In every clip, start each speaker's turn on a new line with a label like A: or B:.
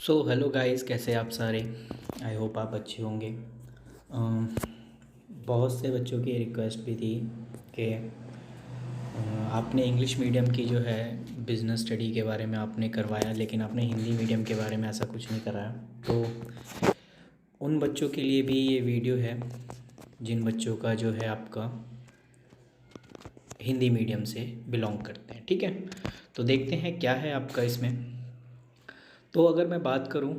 A: So hello guys, कैसे आप सारे। आई होप आप अच्छे होंगे। बहुत से बच्चों की रिक्वेस्ट भी थी कि आपने इंग्लिश मीडियम की जो है बिज़नेस स्टडी के बारे में आपने करवाया, लेकिन आपने हिंदी मीडियम के बारे में ऐसा कुछ नहीं कराया। तो उन बच्चों के लिए भी ये वीडियो है जिन बच्चों का जो है आपका हिंदी मीडियम से बिलोंग करते हैं। ठीक है, तो देखते हैं क्या है आपका इसमें। तो अगर मैं बात करूं,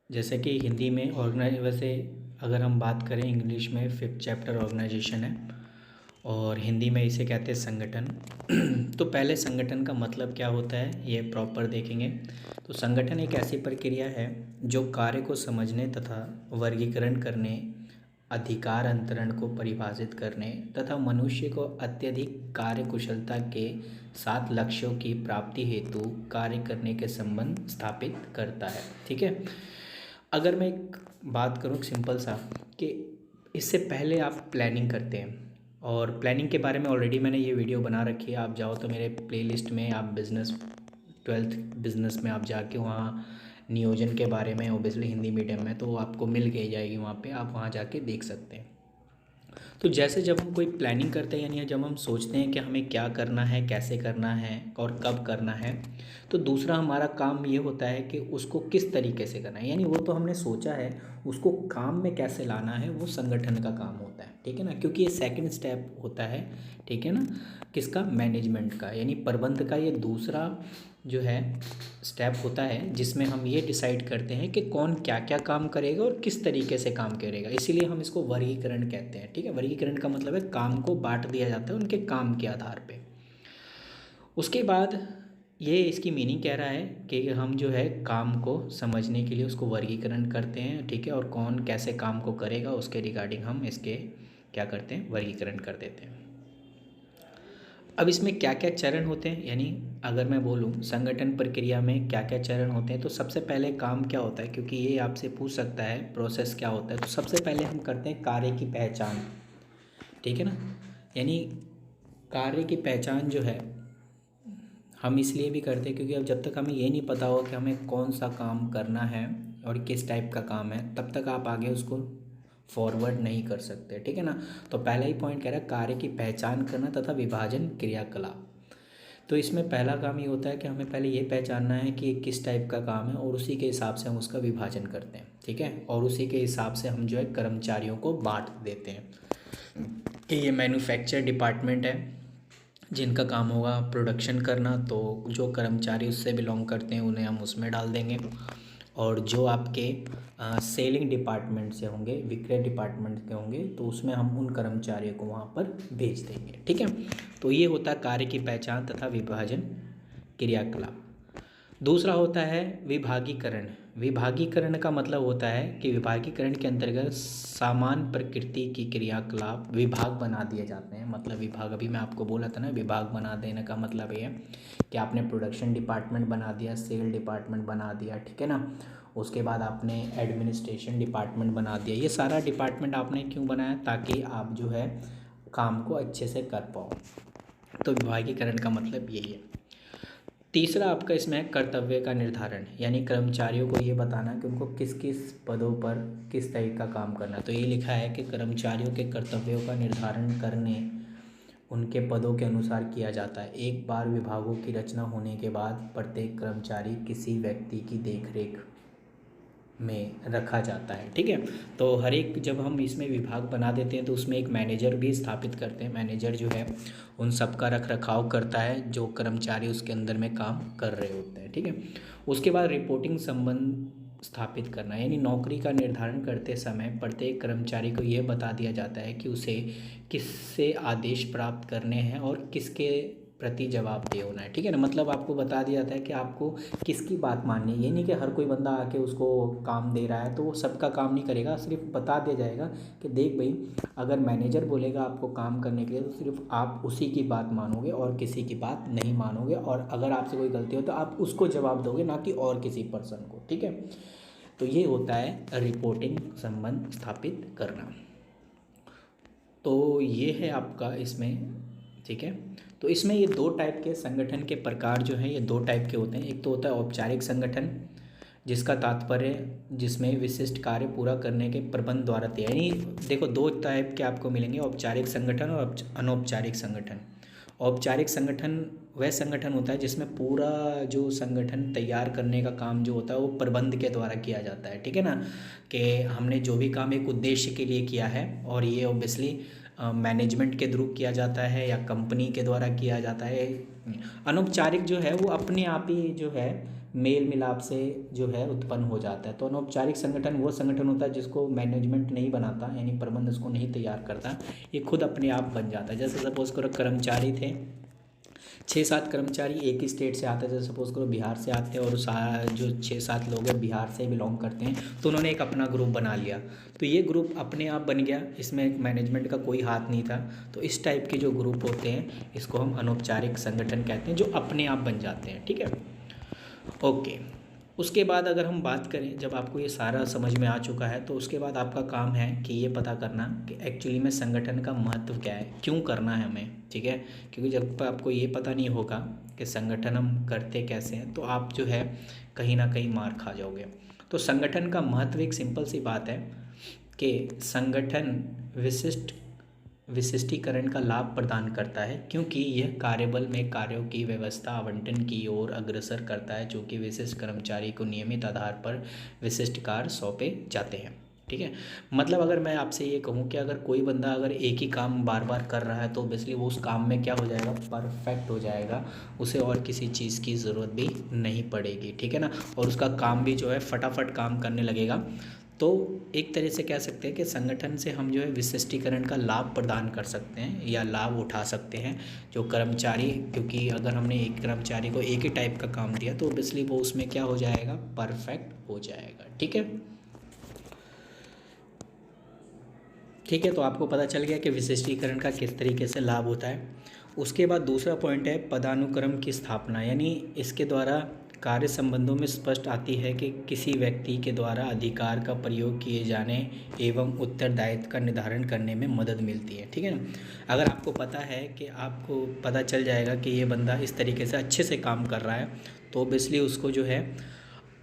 A: जैसे कि हिंदी में ऑर्गेनाइज, वैसे अगर हम बात करें इंग्लिश में 5th चैप्टर ऑर्गेनाइजेशन है और हिंदी में इसे कहते हैं संगठन। तो पहले संगठन का मतलब क्या होता है ये प्रॉपर देखेंगे। तो संगठन एक ऐसी प्रक्रिया है जो कार्य को समझने तथा वर्गीकरण करने, अधिकार अंतरण को परिभाषित करने तथा मनुष्य को अत्यधिक कार्य कुशलता के साथ लक्ष्यों की प्राप्ति हेतु कार्य करने के संबंध स्थापित करता है। ठीक है, अगर मैं एक बात करूँ सिंपल सा, कि इससे पहले आप प्लानिंग करते हैं, और प्लानिंग के बारे में ऑलरेडी मैंने ये वीडियो बना रखी है। आप जाओ तो मेरे प्लेलिस्ट में आप बिज़नेस 12th बिज़नेस में आप जाके वहाँ नियोजन के बारे में, ओबियसली हिंदी मीडियम में, तो आपको मिल गई जाएगी वहाँ पे, आप वहाँ जाके देख सकते हैं। तो जैसे जब हम कोई प्लानिंग करते हैं, यानी जब हम सोचते हैं कि हमें क्या करना है, कैसे करना है और कब करना है, तो दूसरा हमारा काम ये होता है कि उसको किस तरीके से करना है। यानी वो तो हमने सोचा है, उसको काम में कैसे लाना है वो संगठन का काम होता है। ठीक है ना, क्योंकि ये सेकंड स्टेप होता है। ठीक है ना, किसका? मैनेजमेंट का, यानी प्रबंध का। ये दूसरा जो है स्टेप होता है जिसमें हम ये डिसाइड करते हैं कि कौन क्या क्या काम करेगा और किस तरीके से काम करेगा। इसीलिए हम इसको वर्गीकरण कहते हैं। ठीक है, वर्गीकरण का मतलब है काम को बांट दिया जाता है उनके काम के आधार पे। उसके बाद ये इसकी मीनिंग कह रहा है कि हम जो है काम को समझने के लिए उसको वर्गीकरण करते हैं। ठीक है, और कौन कैसे काम को करेगा उसके रिगार्डिंग हम इसके क्या करते हैं, वर्गीकरण कर देते हैं। अब इसमें क्या क्या चरण होते हैं, यानी अगर मैं बोलूँ संगठन प्रक्रिया में क्या क्या चरण होते हैं, तो सबसे पहले काम क्या होता है, क्योंकि ये आपसे पूछ सकता है प्रोसेस क्या होता है। तो सबसे पहले हम करते हैं कार्य की पहचान। ठीक है ना, यानी कार्य की पहचान जो है हम इसलिए भी करते हैं क्योंकि अब जब तक हमें ये नहीं पता हो कि हमें कौन सा काम करना है और किस टाइप का काम है, तब तक आप आगे उसको फॉरवर्ड नहीं कर सकते। ठीक है ना, तो पहला ही पॉइंट कह रहा है कार्य की पहचान करना तथा विभाजन क्रियाकलाप। तो इसमें पहला काम ये होता है कि हमें पहले ये पहचानना है कि ये किस टाइप का काम है, और उसी के हिसाब से हम उसका विभाजन करते हैं। ठीक है, और उसी के हिसाब से हम जो है कर्मचारियों को बांट देते हैं कि ये मैन्युफैक्चर डिपार्टमेंट है जिनका काम होगा प्रोडक्शन करना, तो जो कर्मचारी उससे बिलोंग करते हैं उन्हें हम उसमें डाल देंगे। और जो आपके सेलिंग डिपार्टमेंट से होंगे, विक्रय डिपार्टमेंट के होंगे, तो उसमें हम उन कर्मचारियों को वहाँ पर भेज देंगे। ठीक है, तो ये होता है कार्य की पहचान तथा विभाजन क्रियाकलाप। दूसरा होता है विभागीकरण। विभागीकरण का मतलब होता है कि विभागीकरण के अंतर्गत समान प्रकृति की क्रियाकलाप विभाग बना दिए जाते हैं। मतलब विभाग, अभी मैं आपको बोला था ना, विभाग बना देने का मतलब ये है कि आपने प्रोडक्शन डिपार्टमेंट बना दिया, सेल डिपार्टमेंट बना दिया। ठीक है ना, उसके बाद आपने एडमिनिस्ट्रेशन डिपार्टमेंट बना दिया। ये सारा डिपार्टमेंट आपने क्यों बनाया? ताकि आप जो है काम को अच्छे से कर पाओ। तो विभागीकरण का मतलब यही है। तीसरा आपका इसमें है कर्तव्य का निर्धारण, यानी कर्मचारियों को ये बताना कि उनको किस किस पदों पर किस तरह का काम करना है। तो ये लिखा है कि कर्मचारियों के कर्तव्यों का निर्धारण करने उनके पदों के अनुसार किया जाता है। एक बार विभागों की रचना होने के बाद प्रत्येक कर्मचारी किसी व्यक्ति की देखरेख में रखा जाता है। ठीक है, तो हर एक, जब हम इसमें विभाग बना देते हैं तो उसमें एक मैनेजर भी स्थापित करते हैं। मैनेजर जो है उन सब का रख रखाव करता है जो कर्मचारी उसके अंदर में काम कर रहे होते हैं। ठीक है, उसके बाद रिपोर्टिंग संबंध स्थापित करना, यानी नौकरी का निर्धारण करते समय प्रत्येक कर्मचारी को यह बता दिया जाता है कि उसे किससे आदेश प्राप्त करने हैं और किसके प्रति जवाबदेह होना है। ठीक है ना, मतलब आपको बता दिया जाता है कि आपको किसकी बात माननी है। ये नहीं कि हर कोई बंदा आके उसको काम दे रहा है तो वो सबका काम नहीं करेगा। सिर्फ बता दिया जाएगा कि देख भाई, अगर मैनेजर बोलेगा आपको काम करने के लिए तो सिर्फ आप उसी की बात मानोगे और किसी की बात नहीं मानोगे, और अगर आपसे कोई गलती हो तो आप उसको जवाब दोगे, ना कि और किसी पर्सन को। ठीक है, तो ये होता है रिपोर्टिंग संबंध स्थापित करना। तो ये है आपका इसमें। ठीक है, तो इसमें ये दो टाइप के संगठन के प्रकार जो हैं, ये दो टाइप के होते हैं। एक तो होता है औपचारिक संगठन, जिसका तात्पर्य जिसमें विशिष्ट कार्य पूरा करने के प्रबंध द्वारा तैयार। यानी देखो, दो टाइप के आपको मिलेंगे, औपचारिक संगठन और अनौपचारिक संगठन। औपचारिक संगठन वह संगठन होता है जिसमें पूरा जो संगठन तैयार करने का काम जो होता है वो प्रबंध के द्वारा किया जाता है, ठीक है ना, कि हमने जो भी काम एक उद्देश्य के लिए किया है, और ये ऑब्वियसली मैनेजमेंट के थ्रू किया जाता है या कंपनी के द्वारा किया जाता है। अनौपचारिक जो है वो अपने आप ही जो है मेल मिलाप से जो है उत्पन्न हो जाता है। तो अनौपचारिक संगठन वो संगठन होता है जिसको मैनेजमेंट नहीं बनाता, यानी प्रबंध उसको नहीं तैयार करता, ये खुद अपने आप बन जाता है। जैसे सपोज़ करो कर्मचारी थे, 6-7 कर्मचारी एक ही स्टेट से आते हैं, जैसे सपोज़ करो बिहार से आते हैं, और जो 6-7 लोग हैं बिहार से बिलोंग करते हैं, तो उन्होंने एक अपना ग्रुप बना लिया, तो ये ग्रुप अपने आप बन गया, इसमें मैनेजमेंट का कोई हाथ नहीं था। तो इस टाइप के जो ग्रुप होते हैं इसको हम अनौपचारिक संगठन कहते हैं, जो अपने आप बन जाते हैं, ठीक है। ओके, उसके बाद अगर हम बात करें, जब आपको ये सारा समझ में आ चुका है, तो उसके बाद आपका काम है कि ये पता करना कि एक्चुअली में संगठन का महत्व क्या है, क्यों करना है हमें, ठीक है। क्योंकि जब आपको ये पता नहीं होगा कि संगठन हम करते कैसे हैं, तो आप जो है कहीं ना कहीं मार खा जाओगे। तो संगठन का महत्व एक सिंपल सी बात है कि संगठन विशिष्टीकरण का लाभ प्रदान करता है, क्योंकि यह कार्यबल में कार्यों की व्यवस्था आवंटन की ओर अग्रसर करता है, जो कि विशिष्ट कर्मचारी को नियमित आधार पर विशिष्ट कार्य सौंपे जाते हैं, ठीक है। मतलब अगर मैं आपसे ये कहूँ कि अगर कोई बंदा अगर एक ही काम बार बार कर रहा है, तो ऑब्वियसली वो उस काम में क्या हो जाएगा, परफेक्ट हो जाएगा, उसे और किसी चीज़ की ज़रूरत भी नहीं पड़ेगी, ठीक है ना, और उसका काम भी जो है फटाफट काम करने लगेगा। तो एक तरह से कह सकते हैं कि संगठन से हम जो है विशिष्टीकरण का लाभ प्रदान कर सकते हैं या लाभ उठा सकते हैं। जो कर्मचारी, क्योंकि अगर हमने एक कर्मचारी को एक ही टाइप का काम दिया, तो ऑब्वियसली वो उसमें क्या हो जाएगा, परफेक्ट हो जाएगा, ठीक है। ठीक है, तो आपको पता चल गया कि विशिष्टीकरण का किस तरीके से लाभ होता है। उसके बाद दूसरा पॉइंट है पदानुक्रम की स्थापना, यानी इसके द्वारा कार्य संबंधों में स्पष्ट आती है कि किसी व्यक्ति के द्वारा अधिकार का प्रयोग किए जाने एवं उत्तरदायित्व का निर्धारण करने में मदद मिलती है, ठीक है ना। अगर आपको पता है कि आपको पता चल जाएगा कि ये बंदा इस तरीके से अच्छे से काम कर रहा है, तो ऑब्वियसली उसको जो है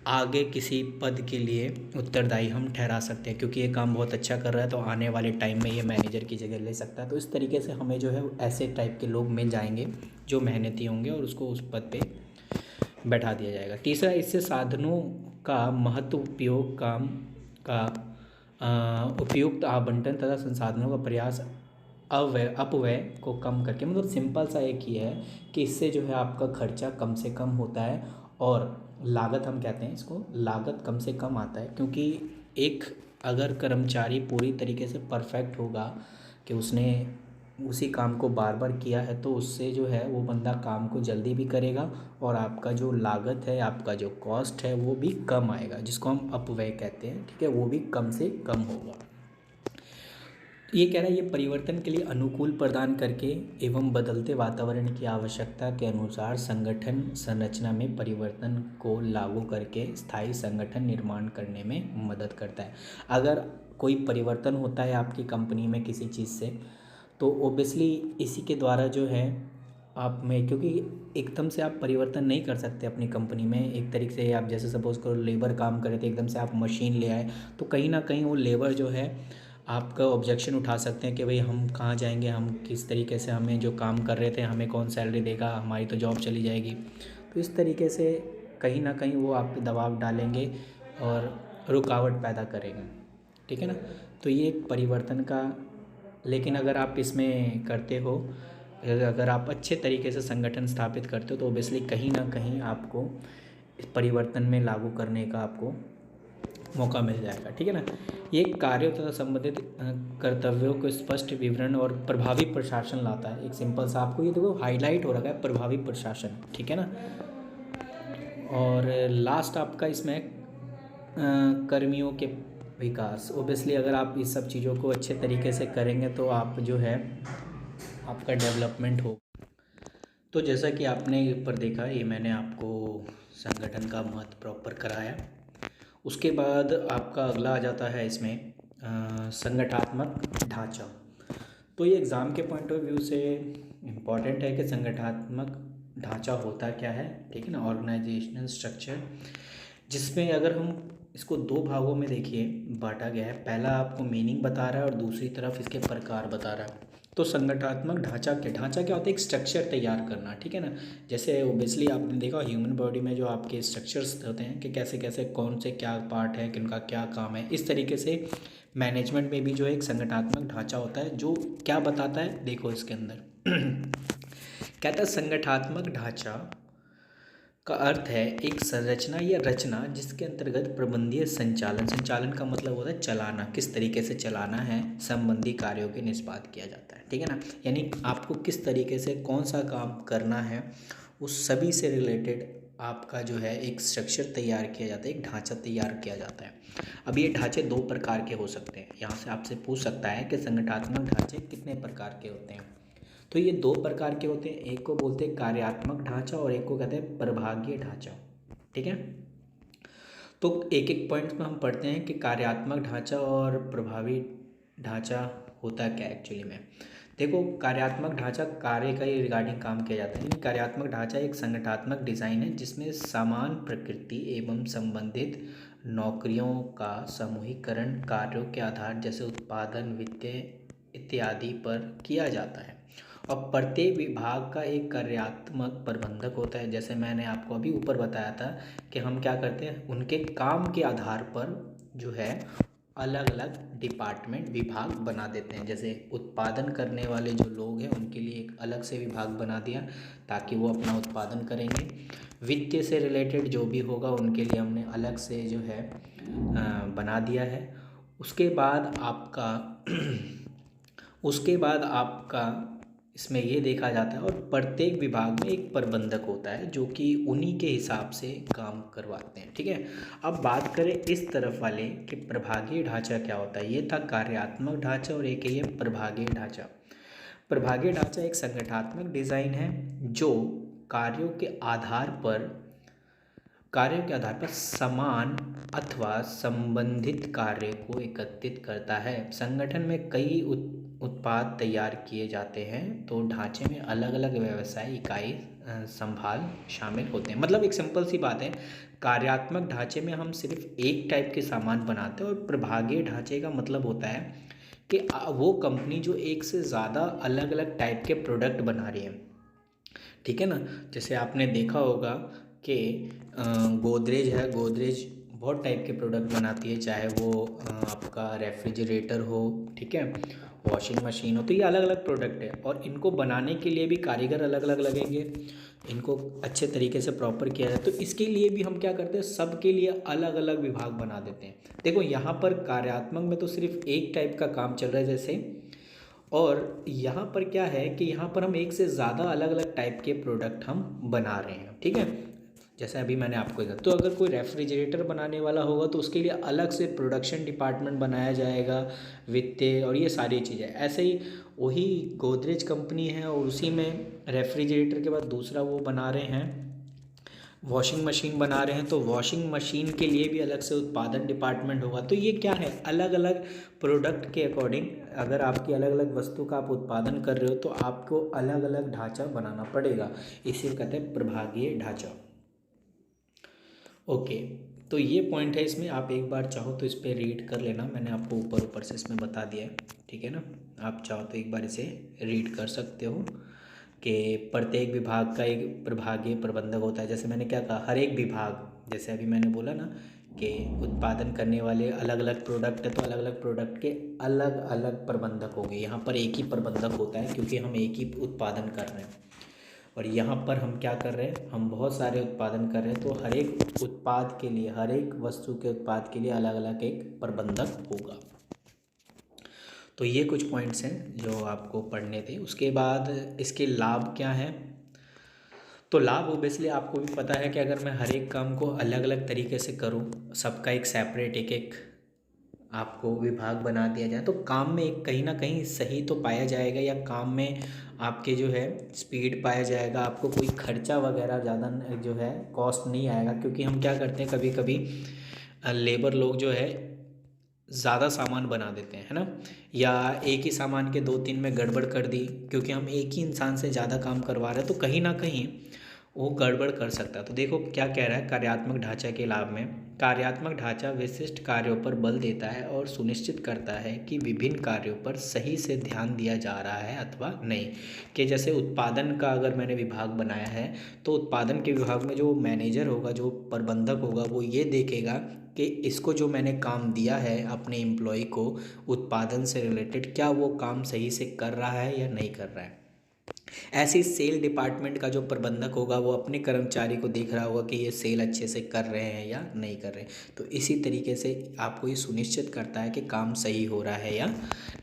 A: आगे किसी पद के लिए उत्तरदायी हम ठहरा सकते हैं, क्योंकि ये काम बहुत अच्छा कर रहा है, तो आने वाले टाइम में ये मैनेजर की जगह ले सकता है। तो इस तरीके से हमें जो है ऐसे टाइप के लोग मिल जाएंगे जो मेहनती होंगे, और उसको उस पद पे बैठा दिया जाएगा। तीसरा, इससे साधनों का महत्व, उपयोग, काम का उपयुक्त आवंटन तथा संसाधनों का प्रयास अपव्यय को कम करके, मतलब सिंपल सा एक ही है कि इससे जो है आपका खर्चा कम से कम होता है, और लागत हम कहते हैं इसको, लागत कम से कम आता है। क्योंकि एक अगर कर्मचारी पूरी तरीके से परफेक्ट होगा कि उसने उसी काम को बार बार किया है, तो उससे जो है वो बंदा काम को जल्दी भी करेगा, और आपका जो लागत है, आपका जो कॉस्ट है, वो भी कम आएगा, जिसको हम अपव्यय कहते हैं, ठीक है, वो भी कम से कम होगा। ये कह रहा है, ये परिवर्तन के लिए अनुकूल प्रदान करके एवं बदलते वातावरण की आवश्यकता के अनुसार संगठन संरचना में परिवर्तन को लागू करके स्थायी संगठन निर्माण करने में मदद करता है। अगर कोई परिवर्तन होता है आपकी कंपनी में किसी चीज़ से, तो ओबियसली इसी के द्वारा जो है आप में, क्योंकि एकदम से आप परिवर्तन नहीं कर सकते अपनी कंपनी में। एक तरीके से आप जैसे सपोज़ करो लेबर काम करे थे, एकदम से आप मशीन ले आए, तो कहीं ना कहीं वो लेबर जो है आपका ऑब्जेक्शन उठा सकते हैं कि भाई हम कहाँ जाएंगे, हम किस तरीके से, हमें जो काम कर रहे थे हमें कौन सैलरी देगा, हमारी तो जॉब चली जाएगी। तो इस तरीके से कहीं ना कहीं वो आप पे दबाव डालेंगे और रुकावट पैदा करेंगे, ठीक है ना। तो ये एक परिवर्तन का, लेकिन अगर आप इसमें करते हो, अगर आप अच्छे तरीके से संगठन स्थापित करते हो, तो ऑब्वियसली कहीं ना कहीं आपको इस परिवर्तन में लागू करने का आपको मौका मिल जाएगा, ठीक है ना। ये कार्यों तथा संबंधित कर्तव्यों को स्पष्ट विवरण और प्रभावी प्रशासन लाता है। एक सिंपल सा आपको ये देखो हाईलाइट हो रखा है, प्रभावी प्रशासन, ठीक है ना। और लास्ट आपका इसमें कर्मियों के विकास। ओबियसली अगर आप इस सब चीज़ों को अच्छे तरीके से करेंगे, तो आप जो है आपका डेवलपमेंट हो। तो जैसा कि आपने ऊपर देखा, ये मैंने आपको संगठन का महत्व प्रॉपर कराया। उसके बाद आपका अगला आ जाता है इसमें संगठनात्मक ढांचा। तो ये एग्ज़ाम के पॉइंट ऑफ व्यू से इम्पॉर्टेंट है कि संगठनात्मक ढांचा होता क्या है, ठीक है ना, ऑर्गेनाइजेशनल स्ट्रक्चर। जिसमें अगर हम इसको दो भागों में देखिए बांटा गया है। पहला आपको मीनिंग बता रहा है और दूसरी तरफ इसके प्रकार बता रहा है। तो संगठनात्मक ढांचा क्या होता है? एक स्ट्रक्चर तैयार करना, ठीक है ना। जैसे ओबियसली आपने देखा ह्यूमन बॉडी में जो आपके स्ट्रक्चर्स होते हैं कि कैसे कैसे कौन से क्या पार्ट है, किनका क्या काम है, इस तरीके से मैनेजमेंट में भी जो एक संगठनात्मक ढांचा होता है जो क्या बताता है, देखो इसके अंदर कहता है संगठनात्मक ढांचा का अर्थ है एक संरचना या रचना जिसके अंतर्गत प्रबंधीय संचालन का मतलब होता है चलाना, किस तरीके से चलाना है, संबंधी कार्यों के निष्पादित किया जाता है, ठीक है ना। यानी आपको किस तरीके से कौन सा काम करना है उस सभी से रिलेटेड आपका जो है एक स्ट्रक्चर तैयार किया जाता है, एक ढांचा तैयार किया जाता है। अब ये ढांचे दो प्रकार के हो सकते हैं। यहाँ से आपसे पूछ सकता है कि संगठनात्मक ढांचे कितने प्रकार के होते हैं। तो ये दो प्रकार के होते हैं, एक को बोलते हैं कार्यात्मक ढांचा और एक को कहते हैं प्रभागीय ढांचा, ठीक है। तो एक एक पॉइंट में हम पढ़ते हैं कि कार्यात्मक ढांचा और प्रभावी ढांचा होता क्या एक्चुअली में। देखो, कार्यात्मक ढांचा कार्य का ही रिगार्डिंग काम किया जाता है। यानी कार्यात्मक ढांचा एक संगठनात्मक डिज़ाइन है जिसमें समान प्रकृति एवं संबंधित नौकरियों का समूहीकरण कार्यों के आधार जैसे उत्पादन, वित्त इत्यादि पर किया जाता है। और प्रत्येक विभाग का एक कार्यात्मक प्रबंधक होता है। जैसे मैंने आपको अभी ऊपर बताया था कि हम क्या करते हैं, उनके काम के आधार पर जो है अलग अलग डिपार्टमेंट विभाग बना देते हैं। जैसे उत्पादन करने वाले जो लोग हैं उनके लिए एक अलग से विभाग बना दिया ताकि वो अपना उत्पादन करेंगे। वित्त से रिलेटेड जो भी होगा उनके लिए हमने अलग से जो है बना दिया है। उसके बाद आपका इसमें ये देखा जाता है और प्रत्येक विभाग में एक प्रबंधक होता है जो कि उन्हीं के हिसाब से काम करवाते हैं, ठीक है। अब बात करें इस तरफ वाले कि प्रभागीय ढांचा क्या होता है। ये था कार्यात्मक ढांचा और एक है ये प्रभागीय ढांचा। प्रभागीय ढांचा एक संगठनात्मक डिज़ाइन है जो कार्यों के आधार पर समान अथवा संबंधित कार्य को एकत्रित करता है। संगठन में कई उत्पाद तैयार किए जाते हैं तो ढांचे में अलग अलग व्यवसाय इकाई संभाल शामिल होते हैं। मतलब एक सिंपल सी बात है, कार्यात्मक ढांचे में हम सिर्फ एक टाइप के सामान बनाते हैं और प्रभागीय ढांचे का मतलब होता है कि वो कंपनी जो एक से ज़्यादा अलग अलग टाइप के प्रोडक्ट बना रही है, ठीक है ना। जैसे आपने देखा होगा कि गोदरेज है, गोदरेज बहुत टाइप के प्रोडक्ट बनाती है, चाहे वो आपका रेफ्रिजरेटर हो, ठीक है, वॉशिंग मशीन हो। तो ये अलग अलग प्रोडक्ट है और इनको बनाने के लिए भी कारीगर अलग अलग लगेंगे, इनको अच्छे तरीके से प्रॉपर किया जाए। तो इसके लिए भी हम क्या करते हैं, सबके लिए अलग अलग विभाग बना देते हैं। देखो यहाँ पर कार्यात्मक में तो सिर्फ एक टाइप का काम चल रहा है जैसे, और यहाँ पर क्या है कि यहाँ पर हम एक से ज़्यादा अलग अलग टाइप के प्रोडक्ट हम बना रहे हैं, ठीक है। जैसे अभी मैंने आपको कहा, तो अगर कोई रेफ्रिजरेटर बनाने वाला होगा तो उसके लिए अलग से प्रोडक्शन डिपार्टमेंट बनाया जाएगा, वित्तीय और ये सारी चीज़ें। ऐसे ही वही गोदरेज कंपनी है और उसी में रेफ्रिजरेटर के बाद दूसरा वो बना रहे हैं, वॉशिंग मशीन बना रहे हैं, तो वॉशिंग मशीन के लिए भी अलग से उत्पादन डिपार्टमेंट होगा। तो ये क्या है, अलग अलग प्रोडक्ट के अकॉर्डिंग अगर आपकी अलग अलग वस्तु का आप उत्पादन कर रहे हो तो आपको अलग अलग ढांचा बनाना पड़ेगा। इसे कहते हैं प्रभागीय ढांचा। ओके, तो ये पॉइंट है इसमें, आप एक बार चाहो तो इस पर रीड कर लेना, मैंने आपको ऊपर से इसमें बता दिया है, ठीक है ना। आप चाहो तो एक बार इसे रीड कर सकते हो कि प्रत्येक विभाग का एक प्रभागीय प्रबंधक होता है। जैसे मैंने क्या कहा, हर एक विभाग, जैसे अभी मैंने बोला ना कि उत्पादन करने वाले अलग अलग प्रोडक्ट है तो अलग अलग प्रोडक्ट के अलग अलग प्रबंधक होंगे। यहाँ पर एक ही प्रबंधक होता है क्योंकि हम एक ही उत्पादन कर रहे हैं, और यहाँ पर हम क्या कर रहे हैं, हम बहुत सारे उत्पादन कर रहे हैं, तो हर एक उत्पाद के लिए, हर एक वस्तु के उत्पाद के लिए अलग अलग एक प्रबंधक होगा। तो ये कुछ पॉइंट्स हैं जो आपको पढ़ने थे। उसके बाद इसके लाभ क्या हैं, तो लाभ ओबियसली आपको भी पता है कि अगर मैं हर एक काम को अलग अलग तरीके से करूँ, सबका एक सेपरेट एक आपको विभाग बना दिया जाए, तो काम में एक कहीं ना कहीं सही तो पाया जाएगा, या काम में आपके जो है स्पीड पाया जाएगा, आपको कोई खर्चा वगैरह ज़्यादा जो है कॉस्ट नहीं आएगा। क्योंकि हम क्या करते हैं, कभी कभी लेबर लोग जो है ज़्यादा सामान बना देते हैं, है ना, या एक ही सामान के 2-3 में गड़बड़ कर दी, क्योंकि हम एक ही इंसान से ज़्यादा काम करवा रहे हैं, तो कहीं ना कहीं वो गड़बड़ कर सकता है। तो देखो क्या कह रहा है कार्यात्मक ढांचा के लाभ में। कार्यात्मक ढांचा विशिष्ट कार्यों पर बल देता है और सुनिश्चित करता है कि विभिन्न कार्यों पर सही से ध्यान दिया जा रहा है अथवा नहीं। कि जैसे उत्पादन का अगर मैंने विभाग बनाया है तो उत्पादन के विभाग में जो मैनेजर होगा, जो प्रबंधक होगा, वो ये देखेगा कि इसको जो मैंने काम दिया है अपने एम्प्लॉय को उत्पादन से रिलेटेड, क्या वो काम सही से कर रहा है या नहीं कर रहा है। ऐसे ही सेल डिपार्टमेंट का जो प्रबंधक होगा वो अपने कर्मचारी को देख रहा होगा कि ये सेल अच्छे से कर रहे हैं या नहीं कर रहे हैं। तो इसी तरीके से आपको ये सुनिश्चित करता है कि काम सही हो रहा है या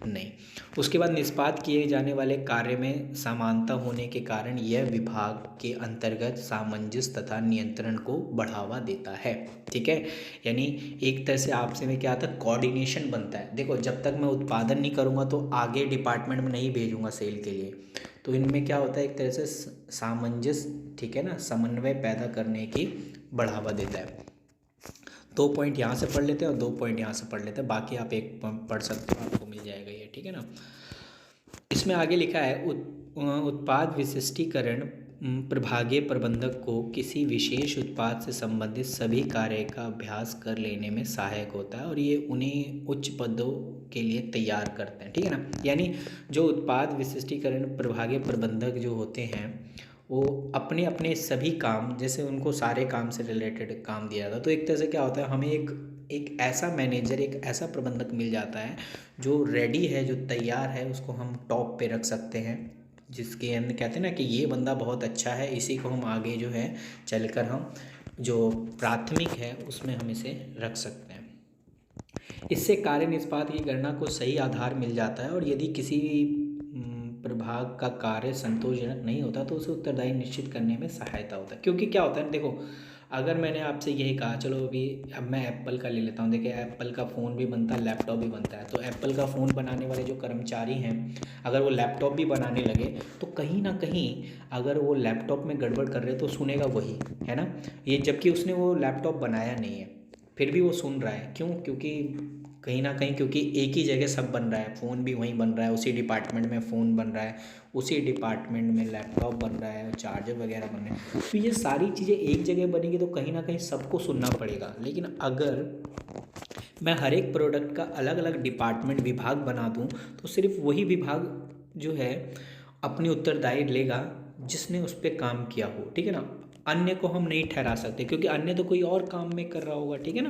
A: नहीं। उसके बाद निष्पादित किए जाने वाले कार्य में समानता होने के कारण यह विभाग के अंतर्गत सामंजस्य तथा नियंत्रण को बढ़ावा देता है। ठीक है, यानी एक तरह से आपसे में क्या आता है, कोऑर्डिनेशन बनता है। देखो जब तक मैं उत्पादन नहीं करूँगा तो आगे डिपार्टमेंट में नहीं भेजूँगा सेल के लिए। तो इनमें क्या होता है, एक तरह से सामंजस्य, ठीक है ना, समन्वय पैदा करने की बढ़ावा देता है। 2 पॉइंट यहाँ से पढ़ लेते हैं और 2 पॉइंट यहाँ से पढ़ लेते हैं, बाकी आप एक पढ़ सकते हो, आपको मिल जाएगा ये, ठीक है ना। इसमें आगे लिखा है उत्पाद विशिष्टीकरण प्रभागीय प्रबंधक को किसी विशेष उत्पाद से संबंधित सभी कार्य का अभ्यास कर लेने में सहायक होता है और ये उन्हें उच्च पदों के लिए तैयार करते हैं। ठीक है ना, यानी जो उत्पाद विशिष्टीकरण प्रभागीय प्रबंधक जो होते हैं वो अपने अपने सभी काम, जैसे उनको सारे काम से रिलेटेड काम दिया जाता है, तो एक तरह से क्या होता है, हमें एक ऐसा मैनेजर, एक ऐसा प्रबंधक मिल जाता है जो रेडी है, जो तैयार है, उसको हम टॉप पे रख सकते हैं, जिसके अंदर कहते हैं ना कि ये बंदा बहुत अच्छा है, इसी को हम आगे जो है चलकर हम जो प्राथमिक है उसमें हम इसे रख सकते हैं। इससे कार्य निष्पाद की गणना को सही आधार मिल जाता है और यदि किसी प्रभाग का कार्य संतोषजनक नहीं होता तो उसे उत्तरदायी निश्चित करने में सहायता होता है। क्योंकि क्या होता है, देखो अगर मैंने आपसे यही कहा, चलो अभी अब मैं एप्पल का ले लेता हूँ। देखिए एप्पल का फ़ोन भी बनता है, लैपटॉप भी बनता है। तो एप्पल का फ़ोन बनाने वाले जो कर्मचारी हैं, अगर वो लैपटॉप भी बनाने लगे तो कहीं ना कहीं अगर वो लैपटॉप में गड़बड़ कर रहे तो सुनेगा वही, है ना। ये जबकि उसने वो लैपटॉप बनाया नहीं है, फिर भी वो सुन रहा है। क्यों? क्योंकि कहीं ना कहीं, क्योंकि एक ही जगह सब बन रहा है, फ़ोन भी वहीं बन रहा है, उसी डिपार्टमेंट में फ़ोन बन रहा है, उसी डिपार्टमेंट में लैपटॉप बन रहा है, चार्जर वगैरह बन रहे हैं। तो ये सारी चीज़ें एक जगह बनेगी तो कहीं ना कहीं सबको सुनना पड़ेगा। लेकिन अगर मैं हर एक प्रोडक्ट का अलग अलग डिपार्टमेंट विभाग बना दूँ तो सिर्फ वही विभाग जो है अपनी उत्तरदायी लेगा जिसने उस पर काम किया हो। ठीक है ना, अन्य को हम नहीं ठहरा सकते क्योंकि अन्य तो कोई और काम में कर रहा होगा। ठीक है ना,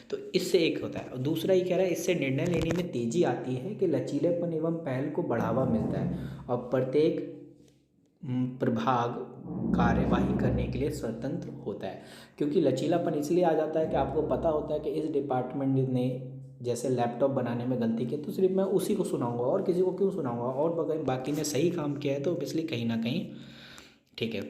A: तो इससे एक होता है। और दूसरा ये कह रहा है, इससे निर्णय लेने में तेजी आती है कि लचीलेपन एवं पहल को बढ़ावा मिलता है और प्रत्येक प्रभाग कार्यवाही करने के लिए स्वतंत्र होता है। क्योंकि लचीलापन इसलिए आ जाता है कि आपको पता होता है कि इस डिपार्टमेंट ने जैसे लैपटॉप बनाने में गलती की तो सिर्फ मैं उसी को सुनाऊंगा और किसी को क्यों सुनाऊंगा, और बाकी ने सही काम किया है तो इसलिए कहीं ना कहीं ठीक है।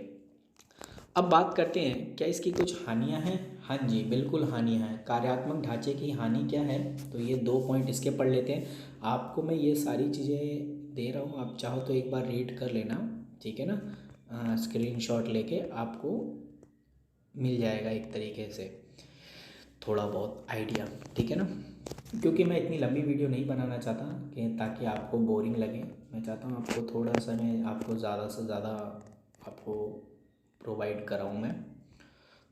A: अब बात करते हैं क्या इसकी कुछ हानियां हैं। हाँ जी, बिल्कुल हानियां हैं। कार्यात्मक ढांचे की हानि क्या है, तो ये 2 पॉइंट इसके पढ़ लेते हैं। आपको मैं ये सारी चीज़ें दे रहा हूँ, आप चाहो तो एक बार रीड कर लेना, ठीक है ना। स्क्रीनशॉट लेके आपको मिल जाएगा एक तरीके से थोड़ा बहुत आइडिया, ठीक है ना। क्योंकि मैं इतनी लंबी वीडियो नहीं बनाना चाहता कि ताकि आपको बोरिंग लगे। मैं चाहता हूँ आपको थोड़ा सा मैं आपको ज़्यादा से ज़्यादा आपको प्रोवाइड कराऊँ मैं।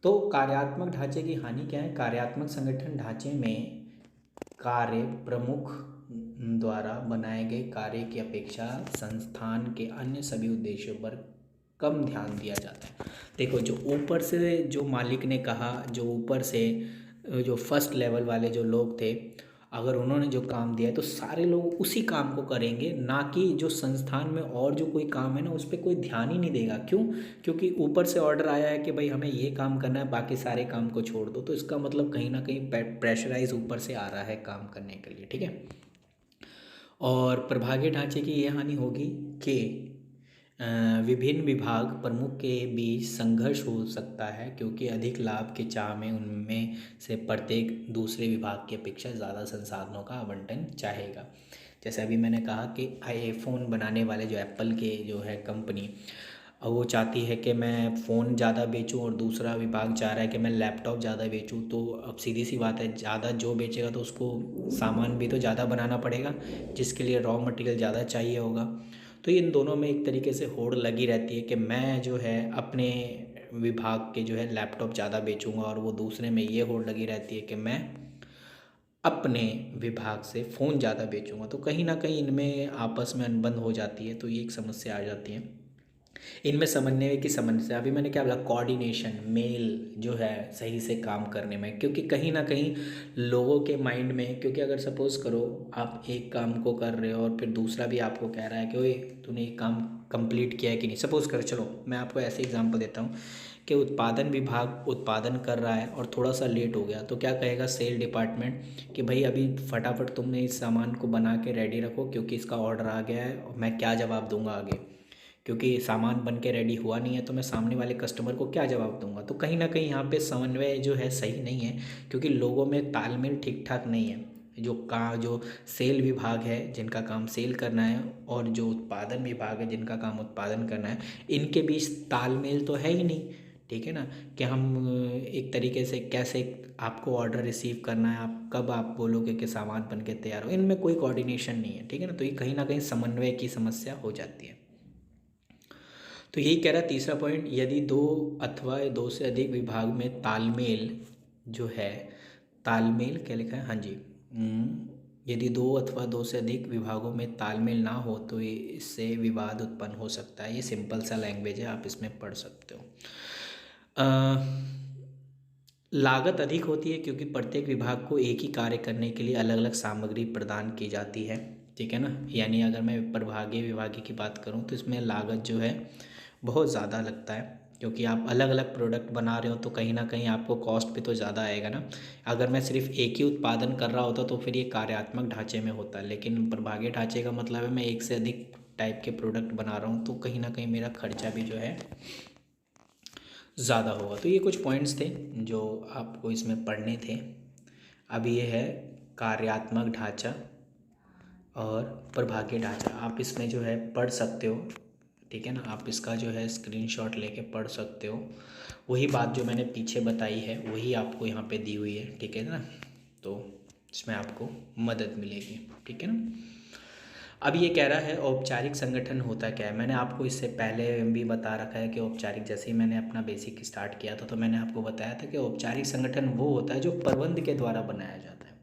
A: तो कार्यात्मक ढांचे की हानि क्या है। कार्यात्मक संगठन ढांचे में कार्य प्रमुख द्वारा बनाए गए कार्य की अपेक्षा संस्थान के अन्य सभी उद्देश्यों पर कम ध्यान दिया जाता है। देखो जो ऊपर से जो मालिक ने कहा, जो ऊपर से जो फर्स्ट लेवल वाले जो लोग थे, अगर उन्होंने जो काम दिया है तो सारे लोग उसी काम को करेंगे, ना कि जो संस्थान में और जो कोई काम है ना उस पर कोई ध्यान ही नहीं देगा। क्यों? क्योंकि ऊपर से ऑर्डर आया है कि भाई हमें ये काम करना है, बाकी सारे काम को छोड़ दो। तो इसका मतलब कहीं ना कहीं प्रेशराइज ऊपर से आ रहा है काम करने के लिए, ठीक है। और प्रभागीय ढांचे की ये हानि होगी कि विभिन्न विभाग प्रमुख के बीच संघर्ष हो सकता है क्योंकि अधिक लाभ के चाह में उनमें से प्रत्येक दूसरे विभाग की अपेक्षा ज़्यादा संसाधनों का आवंटन चाहेगा। जैसे अभी मैंने कहा कि आईफोन बनाने वाले जो एप्पल के जो है कंपनी, वो चाहती है कि मैं फ़ोन ज़्यादा बेचूं और दूसरा विभाग चाह रहा है कि मैं लैपटॉप ज़्यादा बेचूं। तो अब सीधी सी बात है, ज़्यादा जो बेचेगा तो उसको सामान भी तो ज़्यादा बनाना पड़ेगा, जिसके लिए रॉ मटेरियल ज़्यादा चाहिए होगा। तो इन दोनों में एक तरीके से होड़ लगी रहती है कि मैं जो है अपने विभाग के जो है लैपटॉप ज़्यादा बेचूंगा और वो दूसरे में ये होड़ लगी रहती है कि मैं अपने विभाग से फ़ोन ज़्यादा बेचूंगा, तो कहीं ना कहीं इनमें आपस में अनबन हो जाती है, तो ये एक समस्या आ जाती है। इनमें समन्वय की समस्या, अभी मैंने क्या बोला, कोऑर्डिनेशन, मेल जो है सही से काम करने में, क्योंकि कहीं ना कहीं लोगों के माइंड में, क्योंकि अगर सपोज़ करो आप एक काम को कर रहे हो और फिर दूसरा भी आपको कह रहा है कि ओए तूने ये काम कंप्लीट किया है कि नहीं। सपोज़ करो, चलो मैं आपको ऐसे एग्जांपल देता हूँ कि उत्पादन विभाग उत्पादन कर रहा है और थोड़ा सा लेट हो गया, तो क्या कहेगा सेल डिपार्टमेंट कि भाई अभी फटाफट तुमने इस सामान को बना के रेडी रखो क्योंकि इसका ऑर्डर आ गया है और मैं क्या जवाब दूंगा आगे, क्योंकि सामान बन के रेडी हुआ नहीं है तो मैं सामने वाले कस्टमर को क्या जवाब दूंगा। तो कहीं ना कहीं यहाँ पे समन्वय जो है सही नहीं है, क्योंकि लोगों में तालमेल ठीक ठाक नहीं है। जो सेल विभाग है जिनका काम सेल करना है और जो उत्पादन विभाग है जिनका काम उत्पादन करना है, इनके बीच तालमेल तो है ही नहीं। ठीक है ना, कि हम एक तरीके से कैसे आपको ऑर्डर रिसीव करना है, आप कब आप बोलोगे कि सामान बन के तैयार हो, इनमें कोई कोऑर्डिनेशन नहीं है। ठीक है ना, तो ये कहीं ना कहीं समन्वय की समस्या हो जाती है। तो यही कह रहा है तीसरा पॉइंट, यदि दो अथवा दो से अधिक विभाग में तालमेल जो है, तालमेल क्या लिखा है, हाँ जी, यदि दो अथवा दो से अधिक विभागों में तालमेल ना हो तो इससे विवाद उत्पन्न हो सकता है। ये सिंपल सा लैंग्वेज है, आप इसमें पढ़ सकते हो। लागत अधिक होती है क्योंकि प्रत्येक विभाग को एक ही कार्य करने के लिए अलग अलग सामग्री प्रदान की जाती है। ठीक है ना, यानी अगर मैं प्रभागीय विभागीय की बात करूं तो इसमें लागत जो है बहुत ज़्यादा लगता है, क्योंकि आप अलग अलग प्रोडक्ट बना रहे हो तो कहीं ना कहीं आपको कॉस्ट भी तो ज़्यादा आएगा ना। अगर मैं सिर्फ एक ही उत्पादन कर रहा होता तो फिर ये कार्यात्मक ढांचे में होता, लेकिन प्रभागीय ढांचे का मतलब है मैं एक से अधिक टाइप के प्रोडक्ट बना रहा हूँ, तो कहीं ना कहीं मेरा खर्चा भी जो है ज़्यादा होगा। तो ये कुछ पॉइंट्स थे जो आपको इसमें पढ़ने थे। अब ये है कार्यात्मक ढांचा और प्रभागीय ढांचा, आप इसमें जो है पढ़ सकते हो। ठीक है ना, आप इसका जो है स्क्रीनशॉट लेके पढ़ सकते हो। वही बात जो मैंने पीछे बताई है वही आपको यहाँ पे दी हुई है। ठीक है ना, तो इसमें आपको मदद मिलेगी। ठीक है ना, अब ये कह रहा है औपचारिक संगठन होता क्या है। मैंने आपको इससे पहले भी बता रखा है कि औपचारिक, जैसे ही मैंने अपना बेसिक स्टार्ट किया था तो मैंने आपको बताया था कि औपचारिक संगठन वो होता है जो प्रबंध के द्वारा बनाया जाता है।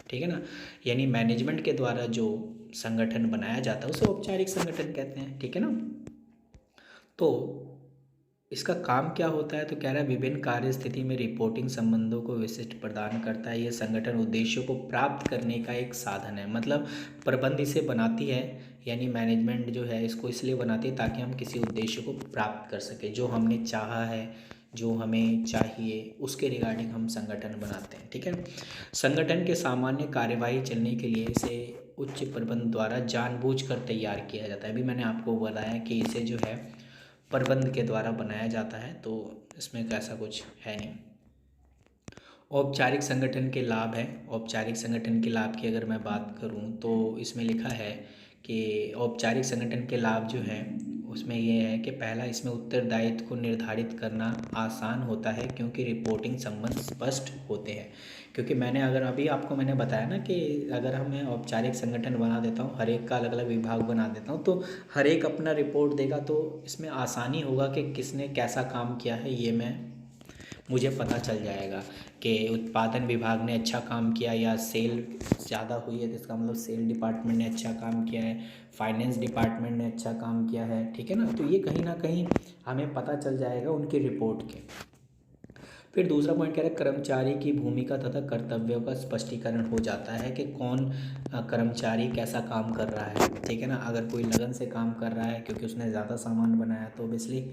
A: ठीक है ना, यानी मैनेजमेंट के द्वारा जो संगठन बनाया जाता है उसे औपचारिक संगठन कहते हैं। ठीक है ना, तो इसका काम क्या होता है, तो कह रहा है विभिन्न कार्य स्थिति में रिपोर्टिंग संबंधों को विशिष्ट प्रदान करता है। यह संगठन उद्देश्यों को प्राप्त करने का एक साधन है। मतलब प्रबंध इसे बनाती है, यानी मैनेजमेंट जो है इसको इसलिए बनाती है ताकि हम किसी उद्देश्य को प्राप्त कर सके, जो हमने चाहा है, जो हमें चाहिए, उसके रिगार्डिंग हम संगठन बनाते हैं। ठीक है, संगठन के सामान्य कार्यवाही चलने के लिए इसे उच्च प्रबंध द्वारा जानबूझकर तैयार किया जाता है। अभी मैंने आपको बताया कि इसे जो है प्रबंध के द्वारा बनाया जाता है, तो इसमें ऐसा कुछ है नहीं। औपचारिक संगठन के लाभ हैं। औपचारिक संगठन के लाभ की अगर मैं बात करूं तो इसमें लिखा है कि औपचारिक संगठन के लाभ जो हैं उसमें ये है कि पहला, इसमें उत्तरदायित्व को निर्धारित करना आसान होता है क्योंकि रिपोर्टिंग संबंध स्पष्ट होते हैं। क्योंकि मैंने अगर अभी आपको मैंने बताया ना कि अगर मैं औपचारिक संगठन बना देता हूँ, हर एक का अलग अलग विभाग बना देता हूँ, तो हर एक अपना रिपोर्ट देगा, तो इसमें आसानी होगा कि किसने कैसा काम किया है ये मुझे पता चल जाएगा कि उत्पादन विभाग ने अच्छा काम किया या सेल ज़्यादा हुई है तो इसका मतलब सेल डिपार्टमेंट ने अच्छा काम किया है, फाइनेंस डिपार्टमेंट ने अच्छा काम किया है। ठीक है ना, तो ये कहीं ना कहीं हमें पता चल जाएगा उनकी रिपोर्ट के। फिर दूसरा पॉइंट कह रहा है कर्मचारी की भूमिका तथा कर्तव्यों का स्पष्टीकरण हो जाता है कि कौन कर्मचारी कैसा काम कर रहा है। ठीक है ना, अगर कोई लगन से काम कर रहा है क्योंकि उसने ज़्यादा सामान बनाया तो ऑब्वियसली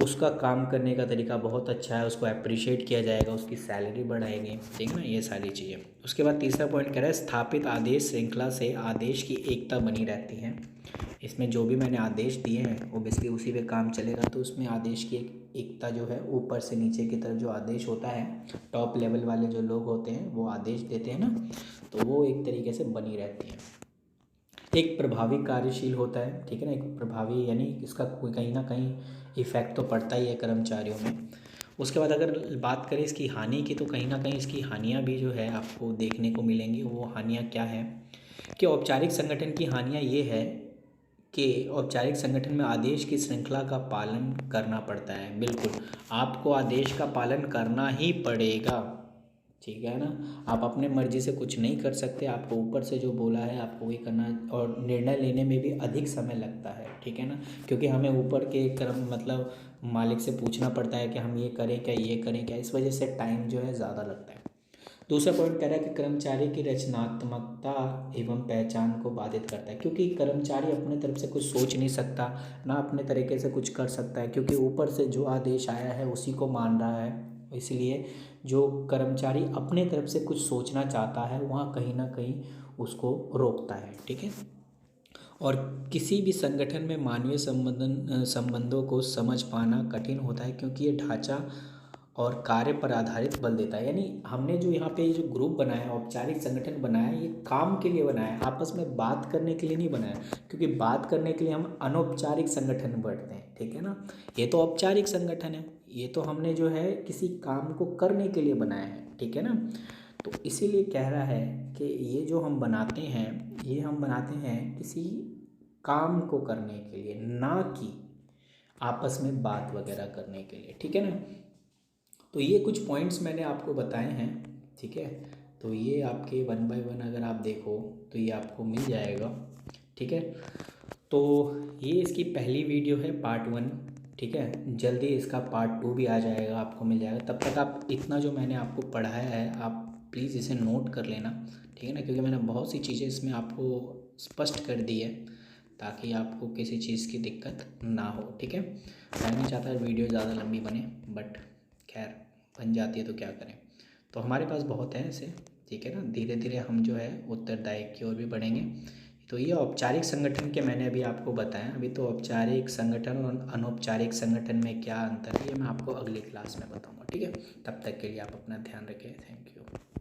A: उसका काम करने का तरीका बहुत अच्छा है, उसको अप्रिशिएट किया जाएगा, उसकी सैलरी बढ़ाएंगे। ठीक है ना, ये सारी चीज़ें। उसके बाद तीसरा पॉइंट कह रहा है स्थापित आदेश श्रृंखला से आदेश की एकता बनी रहती है। इसमें जो भी मैंने आदेश दिए हैं ओबियसली उसी पे काम चलेगा, तो उसमें आदेश की एक एकता जो है, ऊपर से नीचे की तरफ जो आदेश होता है, टॉप लेवल वाले जो लोग होते हैं वो आदेश देते हैं ना, तो वो एक तरीके से बनी रहती है। एक प्रभावी कार्यशील होता है। ठीक है ना, एक प्रभावी यानी इसका कोई कहीं ना कहीं इफ़ेक्ट तो पड़ता ही है कर्मचारियों में। उसके बाद अगर बात करें इसकी हानि की, तो कहीं ना कहीं इसकी हानियाँ भी जो है आपको देखने को मिलेंगी। वो हानियाँ क्या है कि औपचारिक संगठन की हानियाँ ये है के औपचारिक संगठन में आदेश की श्रृंखला का पालन करना पड़ता है। बिल्कुल, आपको आदेश का पालन करना ही पड़ेगा, ठीक है ना। आप अपने मर्जी से कुछ नहीं कर सकते, आपको ऊपर से जो बोला है आपको वही करना है। और निर्णय लेने में भी अधिक समय लगता है, ठीक है ना, क्योंकि हमें ऊपर के क्रम मतलब मालिक से पूछना पड़ता है कि हम ये करें क्या, ये करें क्या, इस वजह से टाइम जो है ज़्यादा लगता है। दूसरा पॉइंट कह रहा है कि कर्मचारी की रचनात्मकता एवं पहचान को बाधित करता है, क्योंकि कर्मचारी अपने तरफ से कुछ सोच नहीं सकता, ना अपने तरीके से कुछ कर सकता है, क्योंकि ऊपर से जो आदेश आया है उसी को मान रहा है। इसलिए जो कर्मचारी अपने तरफ से कुछ सोचना चाहता है वहाँ कहीं ना कहीं उसको रोकता है, ठीक है। और किसी भी संगठन में मानवीय संबंधों को समझ पाना कठिन होता है, क्योंकि ये ढांचा और कार्य पर आधारित बल देता है। यानी हमने जो यहाँ पे जो ग्रुप बनाया है, औपचारिक संगठन बनाया है, ये काम के लिए बनाया है, आपस में बात करने के लिए नहीं बनाया, क्योंकि बात करने के लिए हम अनौपचारिक संगठन बढ़ते हैं, ठीक है ना। ये तो औपचारिक संगठन है, ये तो हमने जो है किसी काम को करने के लिए बनाया है, ठीक है ना। तो इसीलिए कह रहा है कि ये जो हम बनाते हैं, ये हम बनाते हैं किसी काम को करने के लिए, ना कि आपस में बात वगैरह करने के लिए, ठीक है ना। तो ये कुछ पॉइंट्स मैंने आपको बताए हैं, ठीक है। तो ये आपके 1 बाय 1 अगर आप देखो तो ये आपको मिल जाएगा, ठीक है। तो ये इसकी पहली वीडियो है, पार्ट 1, ठीक है। जल्दी इसका पार्ट 2 भी आ जाएगा, आपको मिल जाएगा। तब तक आप इतना जो मैंने आपको पढ़ाया है आप प्लीज़ इसे नोट कर लेना, ठीक है ना, क्योंकि मैंने बहुत सी चीज़ें इसमें आपको स्पष्ट कर दी है ताकि आपको किसी चीज़ की दिक्कत ना हो, ठीक है। मैं नहीं चाहता वीडियो ज़्यादा लंबी बने, बट खैर बन जाती है तो क्या करें। तो हमारे पास बहुत है ऐसे, ठीक है ना। धीरे धीरे हम जो है उत्तरदायी की ओर भी बढ़ेंगे। तो ये औपचारिक संगठन के मैंने अभी आपको बताया। अभी तो औपचारिक संगठन और अनौपचारिक संगठन में क्या अंतर है ये मैं आपको अगली क्लास में बताऊंगा, ठीक है। तब तक के लिए आप अपना ध्यान रखें। Thank you.